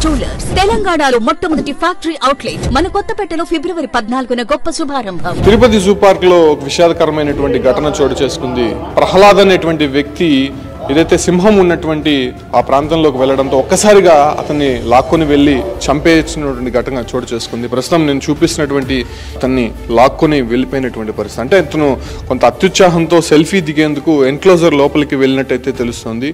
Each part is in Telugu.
జ్యువెలర్స్ తెలంగాణలో మొట్టమొదటి ఫ్యాక్టరీ అవుట్లెట్ మన కొత్తపేటలో ఫిబ్రవరి 14న గొప్ప శుభారంభం. తిరుపతి జూ పార్క్ లో విషాదకరమైనటువంటి ఘటన చోటు చేసుకుంది. ప్రహ్లాద్ అనేటువంటి వ్యక్తి ఏదైతే సింహం ఉన్నటువంటి ఆ ప్రాంతంలోకి వెళ్లడంతో ఒక్కసారిగా అతన్ని లాక్కొని వెళ్లి చంపేసినటువంటి ఘటన చోటు చేసుకుంది. ప్రస్తుతం నేను చూపిస్తున్నటువంటి అతన్ని లాక్కొని వెళ్ళిపోయినటువంటి పరిస్థితి. అంటే అతను కొంత అత్యుత్సాహంతో సెల్ఫీ దిగేందుకు ఎన్క్లోజర్ లోపలికి వెళ్ళినట్టయితే తెలుస్తోంది.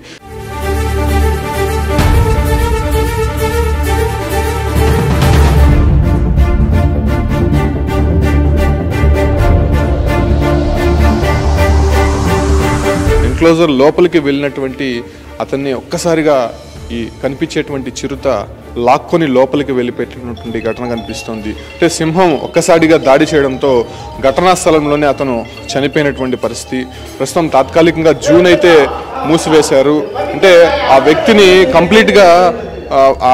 ఎన్క్లోజర్ లోపలికి వెళ్ళినటువంటి అతన్ని ఒక్కసారిగా ఈ కనిపించేటువంటి చిరుత లాక్కొని లోపలికి వెళ్ళిపెట్టినటువంటి ఘటన కనిపిస్తుంది. అంటే సింహం ఒక్కసారిగా దాడి చేయడంతో ఘటనా స్థలంలోనే అతను చనిపోయినటువంటి పరిస్థితి. ప్రస్తుతం తాత్కాలికంగా జూన్ అయితే మూసివేశారు. అంటే ఆ వ్యక్తిని కంప్లీట్గా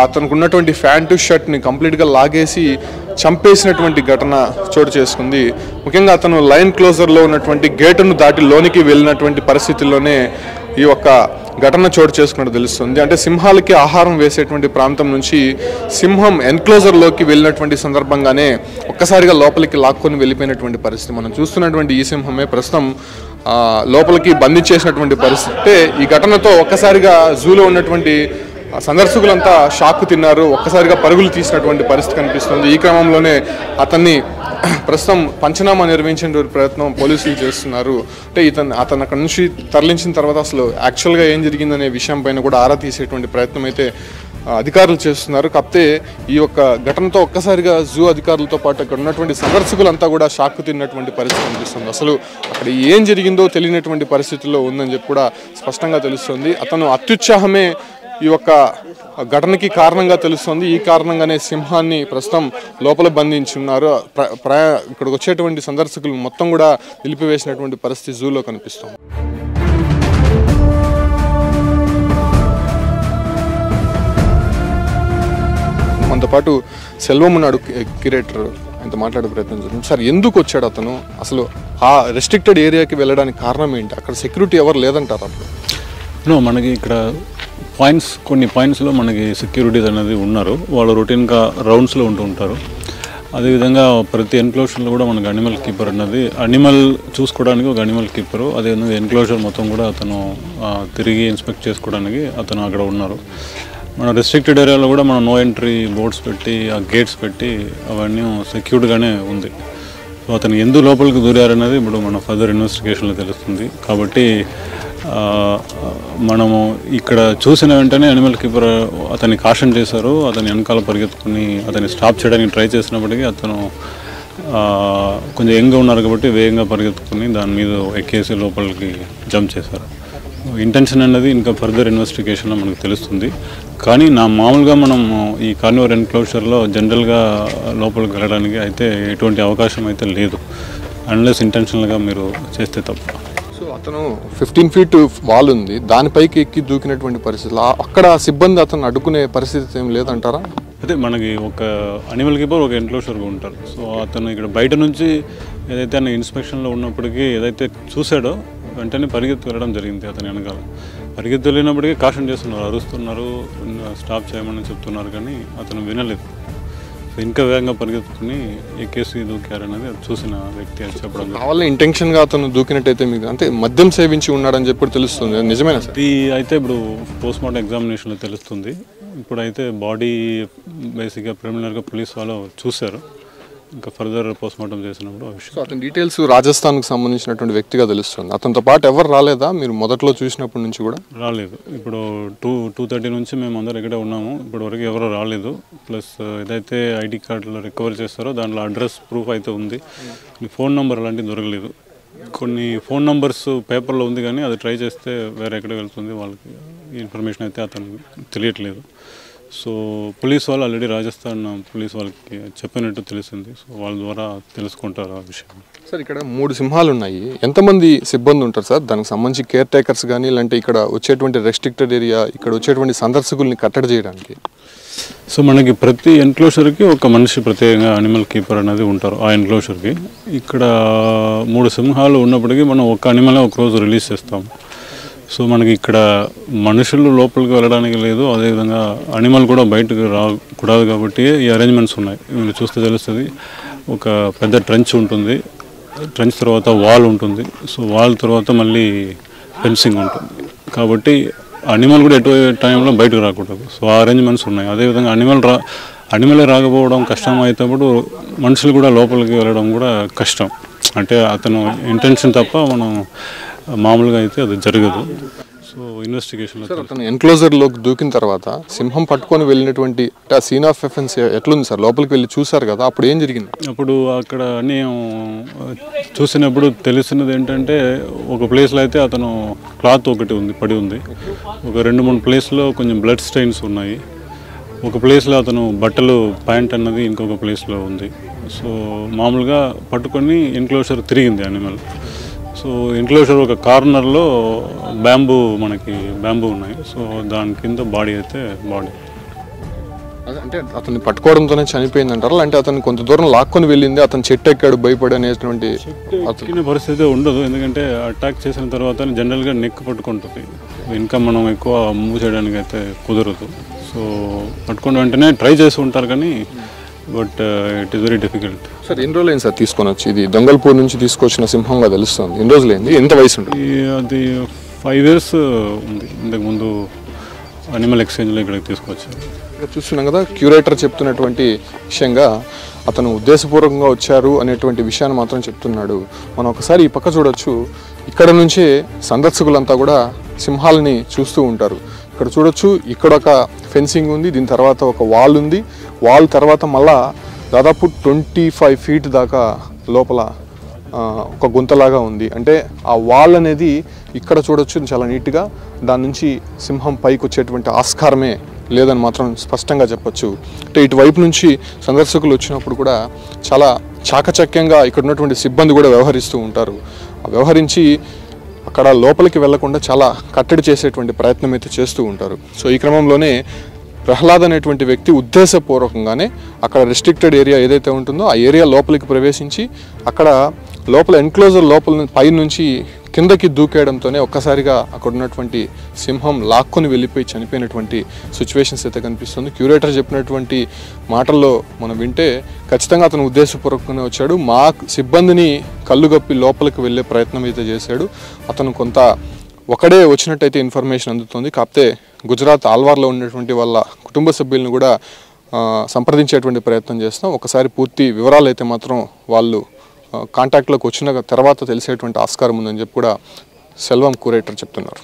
అతనికి ఉన్నటువంటి ప్యాంటు షర్ట్ని కంప్లీట్గా లాగేసి చంపేసినటువంటి ఘటన చోటు చేసుకుంది. ముఖ్యంగా అతను లైన్ క్లోజర్లో ఉన్నటువంటి గేటును దాటి లోనికి వెళ్ళినటువంటి పరిస్థితుల్లోనే ఈ యొక్క ఘటన చోటు చేసుకున్నట్టు తెలుస్తుంది. అంటే సింహాలకి ఆహారం వేసేటువంటి ప్రాంతం నుంచి సింహం ఎన్క్లోజర్లోకి వెళ్ళినటువంటి సందర్భంగానే ఒక్కసారిగా లోపలికి లాక్కొని వెళ్ళిపోయినటువంటి పరిస్థితి. మనం చూస్తున్నటువంటి ఈ సింహమే ప్రస్తుతం లోపలికి బంధించేసినటువంటి పరిస్థితి. అంటే ఈ ఘటనతో ఒక్కసారిగా జూలో ఉన్నటువంటి సందర్శకులంతా షాక్ తిన్నారు. ఒక్కసారిగా పరుగులు తీసినటువంటి పరిస్థితి కనిపిస్తుంది. ఈ క్రమంలోనే అతన్ని ప్రస్తుతం పంచనామా నిర్వహించే ప్రయత్నం పోలీసులు చేస్తున్నారు. అంటే అతను అక్కడ నుంచి తరలించిన తర్వాత అసలు యాక్చువల్గా ఏం జరిగిందనే విషయం పైన కూడా ఆరా తీసేటువంటి ప్రయత్నం అయితే అధికారులు చేస్తున్నారు. కాకపోతే ఈ యొక్క ఘటనతో ఒక్కసారిగా జూ అధికారులతో పాటు అక్కడ ఉన్నటువంటి సందర్శకులంతా కూడా షాక్ తిన్నటువంటి పరిస్థితి కనిపిస్తుంది. అసలు అక్కడ ఏం జరిగిందో తెలియనటువంటి పరిస్థితుల్లో ఉందని చెప్పి కూడా స్పష్టంగా తెలుస్తుంది. అతను అత్యుత్సాహమే ఈ యొక్క ఘటనకి కారణంగా తెలుస్తుంది. ఈ కారణంగానే సింహాన్ని ప్రస్తుతం లోపల బంధించి ఉన్నారు. ఇక్కడికి వచ్చేటువంటి సందర్శకులు మొత్తం కూడా నిలిపివేసినటువంటి పరిస్థితి జూలో కనిపిస్తుంది. మనతో పాటు సెల్వం ఉన్నాడు, క్యూరేటర్. ఆయనతో మాట్లాడే ప్రయత్నం జరుగుతుంది. సార్, ఎందుకు వచ్చాడు అతను? అసలు ఆ రెస్ట్రిక్టెడ్ ఏరియాకి వెళ్ళడానికి కారణం ఏంటి? అక్కడ సెక్యూరిటీ ఎవరు లేదంటారు అప్పుడు? మనకి ఇక్కడ కొన్ని పాయింట్స్లో మనకి సెక్యూరిటీస్ అనేది ఉన్నారు. వాళ్ళు రొటీన్గా రౌండ్స్లో ఉంటూ ఉంటారు. అదేవిధంగా ప్రతి ఎన్క్లోజర్లో కూడా మనకి అనిమల్ కీపర్ అన్నది అనిమల్ చూసుకోవడానికి ఒక అనిమల్ కీపరు, అదేవిధంగా ఎన్క్లోజర్ మొత్తం కూడా అతను తిరిగి ఇన్స్పెక్ట్ చేసుకోవడానికి అతను అక్కడ ఉన్నారు. మన రెస్ట్రిక్టెడ్ ఏరియాలో కూడా మనం నో ఎంట్రీ బోర్డ్స్ పెట్టి ఆ గేట్స్ పెట్టి అవన్నీ సెక్యూర్డ్గానే ఉంది. సో అతను ఎందుకు లోపలికి దూరారనేది ఇప్పుడు మన ఫర్దర్ ఇన్వెస్టిగేషన్లో తెలుస్తుంది. కాబట్టి మనము ఇక్కడ చూసిన వెంటనే అనిమల్ కీపర్ అతన్ని కాషన్ చేశారు. అతని వెనకాల పరిగెత్తుకుని అతన్ని స్టాప్ చేయడానికి ట్రై చేసినప్పటికీ అతను కొంచెం యంగ్గా ఉన్నారు కాబట్టి వేగంగా పరిగెత్తుకుని దాని మీద ఎక్కేసి లోపలికి జంప్ చేశారు. ఇంటెన్షన్ అనేది ఇంకా ఫర్దర్ ఇన్వెస్టిగేషన్లో మనకు తెలుస్తుంది. కానీ మామూలుగా మనం ఈ కార్నివోర్ ఎన్క్లోజర్లో జనరల్గా లోపలికి వెళ్ళడానికి అయితే ఎటువంటి అవకాశం అయితే లేదు, అన్లెస్ ఇంటెన్షనల్గా మీరు చేస్తే తప్ప. సో అతను 15 feet వాల్ ఉంది, దానిపైకి ఎక్కి దూకినటువంటి పరిస్థితి. అక్కడ సిబ్బంది అతను అడ్డుకునే పరిస్థితి ఏం లేదంటారా? అదే మనకి ఒక అనిమల్ కీపర్ ఒక ఎన్క్లోజర్గా ఉంటారు. సో అతను ఇక్కడ బయట నుంచి ఏదైతే ఆయన ఇన్స్పెక్షన్లో ఉన్నప్పటికీ ఏదైతే చూశాడో వెంటనే పరిగెత్తి వెళ్ళడం జరిగింది. అతని వెనకాల పరిగెత్తి వెళ్ళినప్పటికీ కాషన్ చేస్తున్నారు, అరుస్తున్నారు, స్టాప్ చేయమని చెప్తున్నారు, కానీ అతను వినలేదు. ఇంకా వేగంగా పరిగెత్తుకుని ఎక్కేసి దూకారనేది అది చూసిన వ్యక్తి అని చెప్పడం. కావాలని ఇంటెన్షన్గా అతను దూకినట్టయితే మీకు అంటే మద్యం సేవించి ఉన్నాడని చెప్పి తెలుస్తుంది, నిజమేనా సార్? ఇది అయితే ఇప్పుడు పోస్ట్మార్టం ఎగ్జామినేషన్లో తెలుస్తుంది. ఇప్పుడైతే బాడీ బేసిక్గా ప్రిలిమినరీగా పోలీస్ వాళ్ళు చూశారు. ఇంకా ఫర్దర్ పోస్ట్మార్టం చేసినప్పుడు సో అతని డీటెయిల్స్ రాజస్థాన్కి సంబంధించినటువంటి వ్యక్తిగా తెలుస్తుంది. అతనితో పాటు ఎవరు రాలేదా? మీరు మొదట్లో చూసినప్పటి నుంచి కూడా రాలేదు. ఇప్పుడు 2:30 నుంచి మేము అందరం ఇక్కడే ఉన్నాము. ఇప్పటివరకు ఎవరు రాలేదు. ప్లస్ ఏదైతే ఐడి కార్డులో రికవర్ చేస్తారో దాంట్లో అడ్రస్ ప్రూఫ్ అయితే ఉంది. ఫోన్ నెంబర్ అలాంటివి దొరకలేదు. కొన్ని ఫోన్ నెంబర్స్ పేపర్లో ఉంది, కానీ అది ట్రై చేస్తే వేరే ఎక్కడ వెళ్తుంది, వాళ్ళకి ఇన్ఫర్మేషన్ అయితే అతనికి తెలియట్లేదు. సో పోలీస్ వాళ్ళు ఆల్రెడీ రాజస్థాన్ పోలీస్ వాళ్ళకి చెప్పినట్టు తెలిసింది. సో వాళ్ళ ద్వారా తెలుసుకుంటారు ఆ విషయం. సార్, ఇక్కడ 3 సింహాలు ఉన్నాయి. ఎంతమంది సిబ్బంది ఉంటారు సార్? దానికి సంబంధించి కేర్ టేకర్స్ కానీ, ఇలాంటి ఇక్కడ వచ్చేటువంటి రెస్ట్రిక్టెడ్ ఏరియా, ఇక్కడ వచ్చేటువంటి సందర్శకుల్ని కట్టడి చేయడానికి? సో మనకి ప్రతి ఎన్క్లోజర్కి ఒక మనిషి ప్రత్యేకంగా అనిమల్ కీపర్ అనేది ఉంటారు ఆ ఎన్క్లోజర్కి. ఇక్కడ 3 సింహాలు ఉన్నప్పటికీ మనం ఒక అనిమల్ ఒక రోజు రిలీజ్ చేస్తాం. సో మనకి ఇక్కడ మనుషులు లోపలికి వెళ్ళడానికి లేదు, అదేవిధంగా అనిమల్ కూడా బయటకు రాకూడదు కాబట్టి ఈ అరేంజ్మెంట్స్ ఉన్నాయి. మీరు చూస్తే తెలుస్తుంది, ఒక పెద్ద ట్రెంచ్ ఉంటుంది, ట్రెంచ్ తర్వాత వాల్ ఉంటుంది, సో వాల్ తర్వాత మళ్ళీ ఫెన్సింగ్ ఉంటుంది. కాబట్టి అనిమల్ కూడా ఎటు టైంలో బయటకు రాకూడదు. సో ఆ అరేంజ్మెంట్స్ ఉన్నాయి. అదేవిధంగా అనిమలే రాకపోవడం కష్టం అయినప్పుడు మనుషులు కూడా లోపలికి వెళ్ళడం కూడా కష్టం. అంటే అతను ఇంటెన్షన్ తప్ప మనం మామూలుగా అయితే అది జరగదు. సో ఇన్వెస్టిగేషన్ అతను ఎన్క్లోజర్లోకి దూకిన తర్వాత సింహం పట్టుకొని వెళ్ళినటువంటి ఆ సీన్ ఆఫ్ ఎఫెన్స్ ఎట్లుంది సార్? లోపలికి వెళ్ళి చూసారు కదా, అప్పుడు ఏం జరిగింది? అప్పుడు అక్కడ అన్నీ చూసినప్పుడు తెలిసినది ఏంటంటే, ఒక ప్లేస్లో అయితే అతను క్లాత్ ఒకటి ఉంది పడి ఉంది, ఒక 2-3 ప్లేస్లో కొంచెం బ్లడ్ స్టెయిన్స్ ఉన్నాయి, ఒక ప్లేస్లో అతను బట్టలు ప్యాంట్ అన్నది ఇంకొక ప్లేస్లో ఉంది. సో మామూలుగా పట్టుకొని ఎన్క్లోజర్ తిరిగింది అనిమల్. సో ఎన్క్లోజర్ ఒక కార్నర్లో బ్యాంబూ ఉన్నాయి. సో దాని కింద బాడీ అంటే అతన్ని పట్టుకోవడంతోనే చనిపోయింది అంటారా, అంటే అతను కొంత దూరం లాక్కొని వెళ్ళింది, అతను చెట్టు ఎక్కాడు భయపడి అనేటువంటి పరిస్థితి ఉండదు. ఎందుకంటే అటాక్ చేసిన తర్వాత జనరల్గా నెక్ పట్టుకుంటుంది, ఇంకా మనం ఎక్కువ మూవ్ చేయడానికి అయితే కుదరదు. సో పట్టుకున్న వెంటనే ట్రై చేసి ఉంటారు కానీ but it is very difficult. Sir ఎన్ని రోజులు అయింది సార్ తీసుకొని వచ్చి? ఇది దొంగల్పూర్ నుంచి తీసుకొచ్చిన సింహంగా తెలుస్తుంది. ఎన్ని రోజులు అయింది? ఎంత వయసు ఉంటుంది? అది 5 years ఉంది. ఇంతకుముందు అనిమల్ ఎక్స్చేంజ్లో ఇక్కడికి తీసుకొచ్చారు. ఇక్కడ చూస్తున్నాం కదా, క్యూరేటర్ చెప్తున్నటువంటి విషయంగా అతను ఉద్దేశపూర్వకంగా వచ్చారు అనేటువంటి విషయాన్ని మాత్రం చెప్తున్నాడు. మనం ఒకసారి ఈ పక్క చూడొచ్చు, ఇక్కడ నుంచే సందర్శకులంతా కూడా సింహాలని చూస్తూ ఉంటారు. ఇక్కడ చూడొచ్చు, ఇక్కడ ఒక ఫెన్సింగ్ ఉంది, దీని తర్వాత ఒక వాల్ ఉంది, వాల్ తర్వాత మళ్ళా దాదాపు 25 feet దాకా లోపల ఒక గుంతలాగా ఉంది. అంటే ఆ వాల్ అనేది ఇక్కడ చూడొచ్చు చాలా నీట్గా, దాని నుంచి సింహం పైకి వచ్చేటువంటి ఆస్కారమే లేదని మాత్రం స్పష్టంగా చెప్పొచ్చు. అంటే ఇటువైపు నుంచి సందర్శకులు వచ్చినప్పుడు కూడా చాలా చాకచక్యంగా ఇక్కడ ఉన్నటువంటి సిబ్బంది కూడా వ్యవహరిస్తూ ఉంటారు. వ్యవహరించి అక్కడ లోపలికి వెళ్లకుండా చాలా కట్టడి చేసేటువంటి ప్రయత్నం అయితే చేస్తూ ఉంటారు. సో ఈ క్రమంలోనే ప్రహ్లాద్ అనేటువంటి వ్యక్తి ఉద్దేశపూర్వకంగానే అక్కడ రెస్ట్రిక్టెడ్ ఏరియా ఏదైతే ఉంటుందో ఆ ఏరియా లోపలికి ప్రవేశించి అక్కడ లోపల ఎన్క్లోజర్ లోపల పై నుంచి కిందకి దూకేయడంతోనే ఒక్కసారిగా అక్కడ ఉన్నటువంటి సింహం లాక్కొని వెళ్ళిపోయి చనిపోయినటువంటి సిచ్యువేషన్స్ అయితే కనిపిస్తుంది. క్యూరేటర్ చెప్పినటువంటి మాటల్లో మనం వింటే ఖచ్చితంగా అతను ఉద్దేశపూర్వకంగానే వచ్చాడు, మా సిబ్బందిని కళ్ళుగప్పి లోపలికి వెళ్ళే ప్రయత్నం అయితే చేశాడు. అతను కొంత ఒకడే వచ్చినట్టయితే ఇన్ఫర్మేషన్ అందుతుంది. కాకపోతే గుజరాత్ ఆల్వార్లో ఉన్నటువంటి వాళ్ళ కుటుంబ సభ్యులను కూడా సంప్రదించేటువంటి ప్రయత్నం చేస్తాం. ఒకసారి పూర్తి వివరాలు అయితే మాత్రం వాళ్ళు కాంటాక్ట్లోకి వచ్చిన తర్వాత తెలిసేటువంటి ఆస్కారం ఉందని చెప్పి కూడా సెల్వం క్యూరేటర్ చెప్తున్నారు.